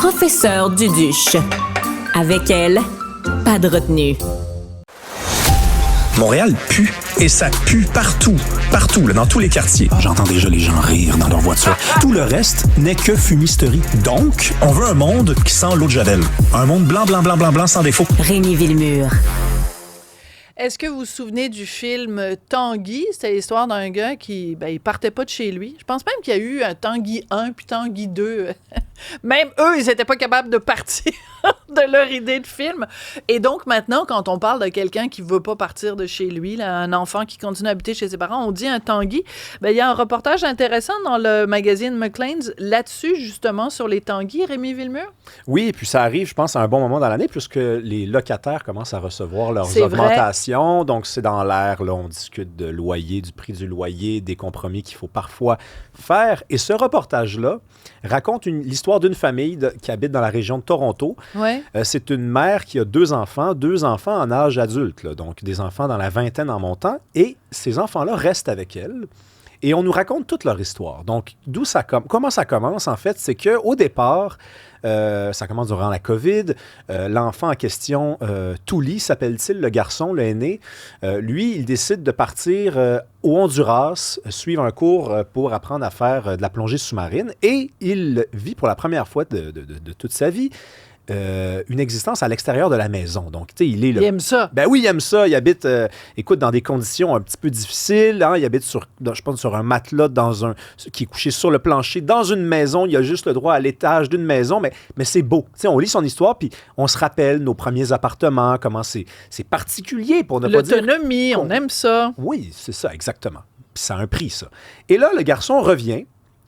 professeure Duduche. Avec elle, pas de retenue. Montréal pue, et ça pue partout, là, dans tous les quartiers. J'entends déjà les gens rire dans leur voiture. Tout le reste n'est que fumisterie. Donc, on veut un monde qui sent l'eau de Javel. Un monde blanc, sans défaut. Rémi Villemure. Est-ce que vous vous souvenez du film Tanguy? C'était l'histoire d'un gars qui, il partait pas de chez lui. Je pense même qu'il y a eu un Tanguy 1 puis Tanguy 2. Même eux, ils n'étaient pas capables de partir de leur idée de film. Et donc maintenant, quand on parle de quelqu'un qui veut pas partir de chez lui, là, un enfant qui continue à habiter chez ses parents, on dit un Tanguy. Il y a un reportage intéressant dans le magazine Maclean's là-dessus, justement, sur les Tanguys, Rémi Villemure. Oui, et puis ça arrive, je pense, à un bon moment dans l'année, puisque les locataires commencent à recevoir leurs augmentations. Donc, c'est dans l'air, là, on discute de loyer, du prix du loyer, des compromis qu'il faut parfois faire. Et ce reportage-là raconte l'histoire d'une famille qui habite dans la région de Toronto. Ouais. C'est une mère qui a deux enfants en âge adulte, là, donc des enfants dans la vingtaine en montant, et ces enfants-là restent avec elle. Et on nous raconte toute leur histoire. Donc, comment ça commence, en fait, c'est qu'au départ, ça commence durant la COVID. L'enfant en question, Touli, s'appelle-t-il, le garçon, le aîné, lui, il décide de partir au Honduras, suivre un cours pour apprendre à faire de la plongée sous-marine. Et il vit pour la première fois de toute sa vie une existence à l'extérieur de la maison. Donc, tu sais, il aime ça. Ben oui, il aime ça. Il habite, écoute, dans des conditions un petit peu difficiles. Hein? Il habite je pense, sur un matelas qui est couché sur le plancher dans une maison. Il a juste le droit à l'étage d'une maison, mais c'est beau. Tu sais, on lit son histoire, puis on se rappelle nos premiers appartements, comment c'est particulier pour ne pas dire... L'autonomie, on aime ça. Oui, c'est ça, exactement. Puis ça a un prix, ça. Et là, le garçon revient.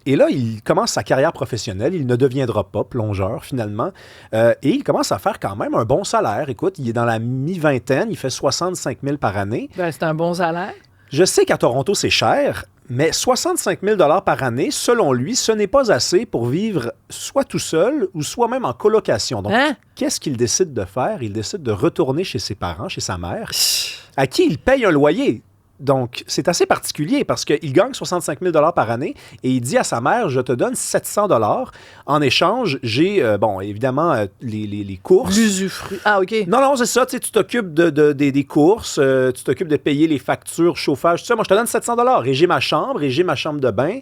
Et là, il commence sa carrière professionnelle. Il ne deviendra pas plongeur, finalement. Et il commence à faire quand même un bon salaire. Écoute, il est dans la mi-vingtaine. Il fait 65 000 par année. C'est un bon salaire. Je sais qu'à Toronto, c'est cher, mais 65 000 par année, selon lui, ce n'est pas assez pour vivre soit tout seul ou soit même en colocation. Donc, Qu'est-ce qu'il décide de faire? Il décide de retourner chez ses parents, chez sa mère, à qui il paye un loyer. Donc, c'est assez particulier parce qu'il gagne 65 000 par année et il dit à sa mère, je te donne 700 $. En échange, j'ai, évidemment, les courses. L'usufruit. Ah, OK. Non, c'est ça. Tu t'occupes des courses, tu t'occupes de payer les factures, chauffage, tout ça. Moi, je te donne 700 $ et j'ai ma chambre de bain.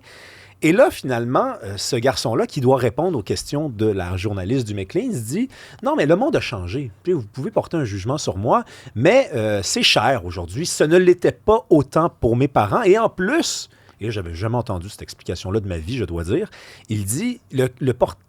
Et là, finalement, ce garçon-là, qui doit répondre aux questions de la journaliste du Maclean's, dit « Non, mais le monde a changé. Vous pouvez porter un jugement sur moi, mais c'est cher aujourd'hui. Ce ne l'était pas autant pour mes parents. Et en plus, et là, j'avais jamais entendu cette explication-là de ma vie, je dois dire, il dit le portrait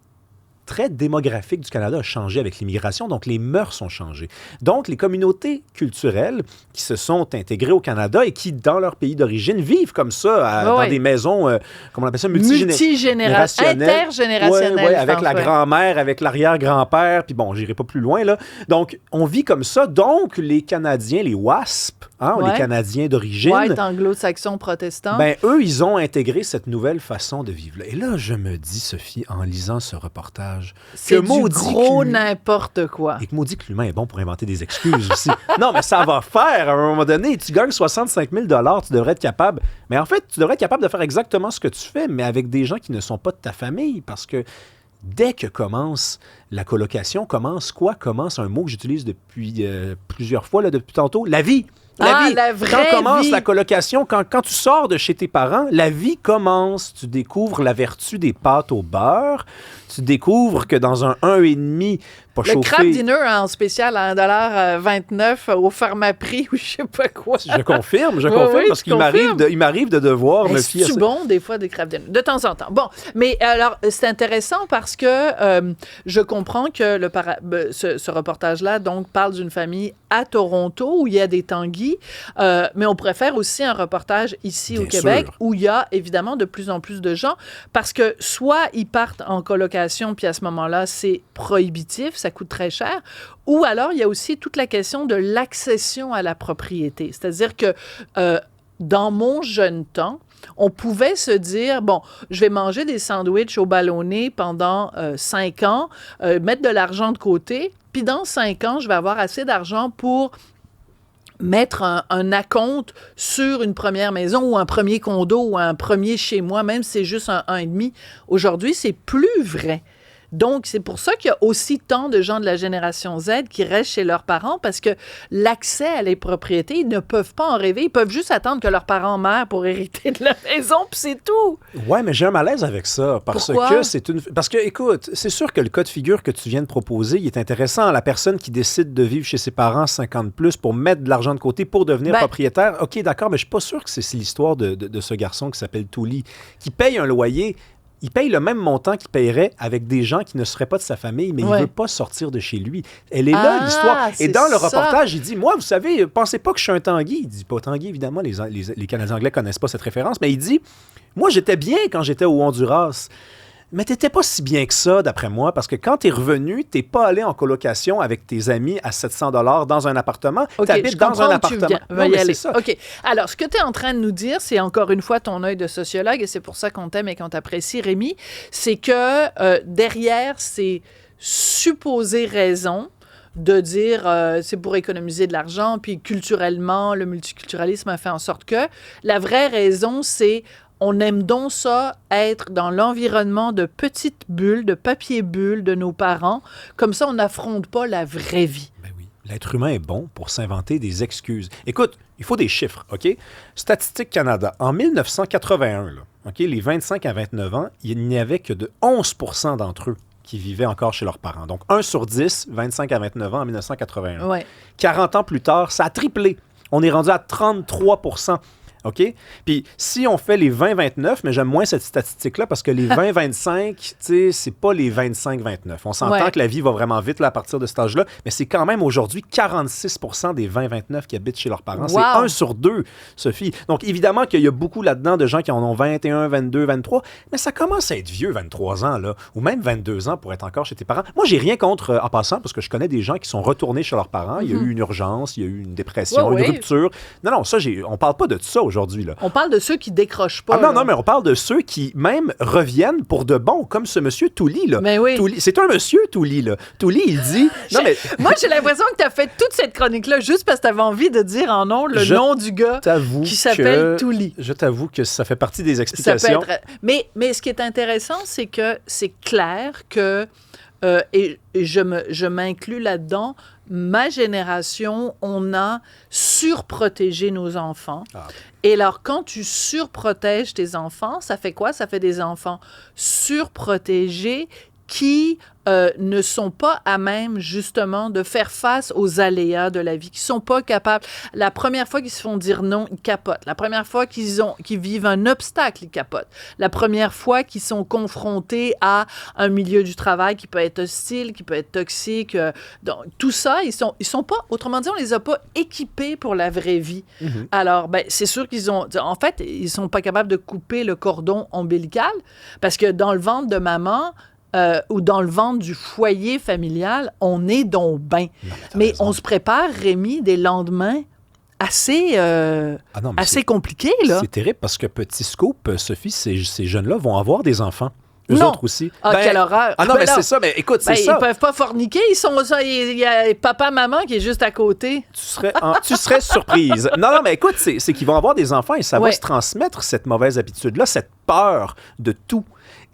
démographique du Canada a changé avec l'immigration, donc les mœurs ont changé. Donc, les communautés culturelles qui se sont intégrées au Canada et qui, dans leur pays d'origine, vivent comme ça, dans des maisons, comment on appelle ça, multigénérationnelles, intergénérationnelles. Avec la grand-mère, avec l'arrière-grand-père, puis bon, j'irai pas plus loin, là. Donc, on vit comme ça. Donc, les Canadiens, les WASP, les Canadiens d'origine... White, anglo-saxons, protestants. Ben, eux, ils ont intégré cette nouvelle façon de vivre. Et là, je me dis, Sophie, en lisant ce reportage, c'est du gros n'importe quoi. Et que maudit que l'humain est bon pour inventer des excuses aussi. Non, mais ça va faire à un moment donné. Tu gagnes 65 000 $, tu devrais être capable... Mais en fait, tu devrais être capable de faire exactement ce que tu fais, mais avec des gens qui ne sont pas de ta famille, parce que dès que commence la colocation, commence un mot que j'utilise depuis plusieurs fois, là, depuis tantôt, la vie. La vie. La vraie quand commence vie. la colocation, quand tu sors de chez tes parents, la vie commence. Tu découvres la vertu des pâtes au beurre. Tu découvres que dans un 1,5 pas chauffé... Le crabe dinner en spécial à 1,29 $ au Pharmaprix ou je sais pas quoi. Je confirme, Oui, parce qu'il m'arrive de devoir me fier à ça. C'est bon, des fois, des crabes dinner. De temps en temps. Bon, mais alors, c'est intéressant parce que je comprends que ce reportage-là, donc, parle d'une famille à Toronto où il y a des Tanguys, mais on pourrait faire aussi un reportage ici Bien au Québec sûr. où il y a évidemment de plus en plus de gens parce que soit ils partent en colocation puis à ce moment-là, c'est prohibitif, ça coûte très cher, ou alors il y a aussi toute la question de l'accession à la propriété. C'est-à-dire que dans mon jeune temps, on pouvait se dire, bon, je vais manger des sandwichs au ballonné pendant 5 ans, mettre de l'argent de côté, puis dans 5 ans, je vais avoir assez d'argent pour mettre un acompte sur une première maison ou un premier condo ou un premier chez moi, même si c'est juste un 1,5. Aujourd'hui, c'est plus vrai. Donc, c'est pour ça qu'il y a aussi tant de gens de la génération Z qui restent chez leurs parents parce que l'accès à les propriétés, ils ne peuvent pas en rêver. Ils peuvent juste attendre que leurs parents meurent pour hériter de la maison, puis c'est tout. Ouais, mais j'ai un malaise avec ça. Pourquoi? Parce que, écoute, c'est sûr que le cas de figure que tu viens de proposer, il est intéressant. La personne qui décide de vivre chez ses parents 50+ pour mettre de l'argent de côté pour devenir propriétaire, OK, d'accord, mais je suis pas sûr que c'est l'histoire de ce garçon qui s'appelle Touli, qui paye un loyer. Il paye le même montant qu'il payerait avec des gens qui ne seraient pas de sa famille, mais il ne veut pas sortir de chez lui. Elle est là, l'histoire. Et dans le reportage, il dit, moi, vous savez, pensez pas que je suis un Tanguy. Il dit pas Tanguy, évidemment, les Canadiens anglais connaissent pas cette référence, mais il dit, moi, j'étais bien quand j'étais au Honduras. Mais t'étais pas si bien que ça, d'après moi, parce que quand t'es revenu, t'es pas allé en colocation avec tes amis à 700 $ dans un appartement. T'habites dans un appartement. Non, mais c'est ça. OK. Alors, ce que tu es en train de nous dire, c'est encore une fois ton œil de sociologue, et c'est pour ça qu'on t'aime et qu'on t'apprécie, Rémi, c'est que derrière ces supposées raisons de dire c'est pour économiser de l'argent, puis culturellement, le multiculturalisme a fait en sorte que la vraie raison, c'est on aime donc ça, être dans l'environnement de petites bulles, de papier bulle de nos parents. Comme ça, on n'affronte pas la vraie vie. Ben oui. L'être humain est bon pour s'inventer des excuses. Écoute, il faut des chiffres, OK? Statistique Canada. En 1981, là, OK, les 25 à 29 ans, il n'y avait que de 11 % d'entre eux qui vivaient encore chez leurs parents. Donc, 1 sur 10, 25 à 29 ans en 1981. Ouais. 40 ans plus tard, ça a triplé. On est rendu à 33 %. OK? Puis si on fait les 20-29, mais j'aime moins cette statistique-là parce que les 20-25, tu sais, c'est pas les 25-29. On s'entend que la vie va vraiment vite là, à partir de cet âge-là, mais c'est quand même aujourd'hui 46 % des 20-29 qui habitent chez leurs parents. Wow. C'est 1 sur 2, Sophie. Donc évidemment qu'il y a beaucoup là-dedans de gens qui en ont 21, 22, 23, mais ça commence à être vieux, 23 ans, là, ou même 22 ans pour être encore chez tes parents. Moi, j'ai rien contre, en passant, parce que je connais des gens qui sont retournés chez leurs parents. Il y a eu une urgence, il y a eu une dépression, une rupture. Non, ça, on parle pas de ça aujourd'hui. Là. On parle de ceux qui décrochent pas. Non, mais on parle de ceux qui même reviennent pour de bon, comme ce monsieur Touli. Là. Mais oui. Touli, c'est un monsieur, Touli. Là. Touli, il dit... Moi, j'ai l'impression que tu as fait toute cette chronique-là juste parce que tu avais envie de dire en nom le nom du gars qui s'appelle Touli. Je t'avoue que ça fait partie des explications. Mais ce qui est intéressant, c'est que c'est clair que, et je m'inclus là-dedans, ma génération, on a surprotégé nos enfants. Et alors, quand tu surprotèges tes enfants, ça fait quoi? Ça fait des enfants surprotégés qui ne sont pas à même, justement, de faire face aux aléas de la vie, qui ne sont pas capables. La première fois qu'ils se font dire non, ils capotent. La première fois qu'ils vivent un obstacle, ils capotent. La première fois qu'ils sont confrontés à un milieu du travail qui peut être hostile, qui peut être toxique. Donc, tout ça, ils sont pas, autrement dit, on les a pas équipés pour la vraie vie. Mm-hmm. Alors, c'est sûr qu'ils ont... En fait, ils sont pas capables de couper le cordon ombilical parce que dans le ventre de maman... ou dans le ventre du foyer familial, on est donc bien. Mais on se prépare, Rémi, des lendemains assez compliqués. Là. C'est terrible parce que petit scoop, Sophie, ces jeunes-là vont avoir des enfants. Eux autres aussi. Ah, quelle horreur. Ah non, mais c'est ça. Mais écoute, c'est ça. Ils peuvent pas forniquer. Il y a papa, maman qui est juste à côté. Tu serais surprise. Non, mais écoute, c'est qu'ils vont avoir des enfants et ça va se transmettre, cette mauvaise habitude-là, cette peur de tout.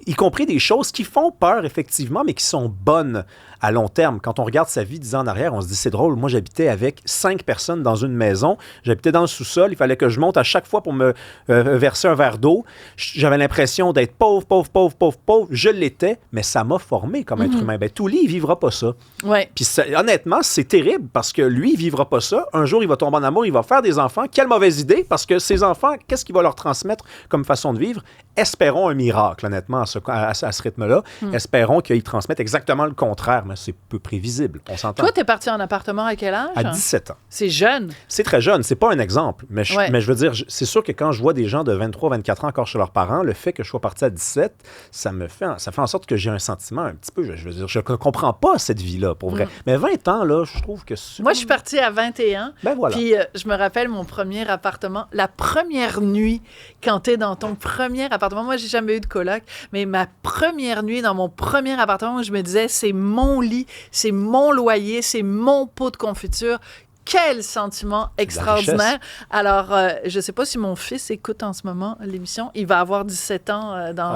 Y compris des choses qui font peur, effectivement, mais qui sont bonnes à long terme. Quand on regarde sa vie 10 ans en arrière, on se dit, c'est drôle, moi, j'habitais avec 5 personnes dans une maison. J'habitais dans le sous-sol. Il fallait que je monte à chaque fois pour me verser un verre d'eau. J'avais l'impression d'être pauvre. Je l'étais, mais ça m'a formé comme être humain. Touli, il vivra pas ça. Ouais. Puis honnêtement, c'est terrible parce que lui, il vivra pas ça. Un jour, il va tomber en amour, il va faire des enfants. Quelle mauvaise idée, parce que ces enfants, qu'est-ce qu'il va leur transmettre comme façon de vivre? Espérons un miracle, honnêtement, à ce rythme-là. Espérons qu'ils transmettent exactement le contraire, mais c'est peu prévisible. On s'entend. Toi, t'es parti en appartement à quel âge? À 17 ans. C'est jeune. C'est très jeune. C'est pas un exemple. Mais je veux dire, c'est sûr que quand je vois des gens de 23, 24 ans encore chez leurs parents, le fait que je sois parti à 17, ça fait en sorte que j'ai un sentiment un petit peu, je veux dire, je comprends pas cette vie-là, pour vrai. Mais 20 ans, là, je trouve que... Moi, je suis partie à 21. Ben voilà. Puis, je me rappelle mon premier appartement. La première nuit, quand t'es dans ton premier appartement, moi, j'ai jamais eu de coloc, mais ma première nuit dans mon premier appartement, je me disais, c'est mon lit, c'est mon loyer, c'est mon pot de confiture. Quel sentiment extraordinaire. Alors, je ne sais pas si mon fils écoute en ce moment l'émission. Il va avoir 17 ans dans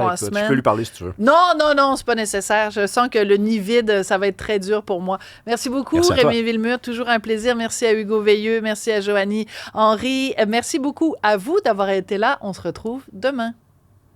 3 semaines. Tu peux lui parler si tu veux. Non, c'est pas nécessaire. Je sens que le nid vide, ça va être très dur pour moi. Merci beaucoup, Merci à toi. Rémi Villemur. Toujours un plaisir. Merci à Hugo Veilleux. Merci à Joanie Henry. Merci beaucoup à vous d'avoir été là. On se retrouve demain.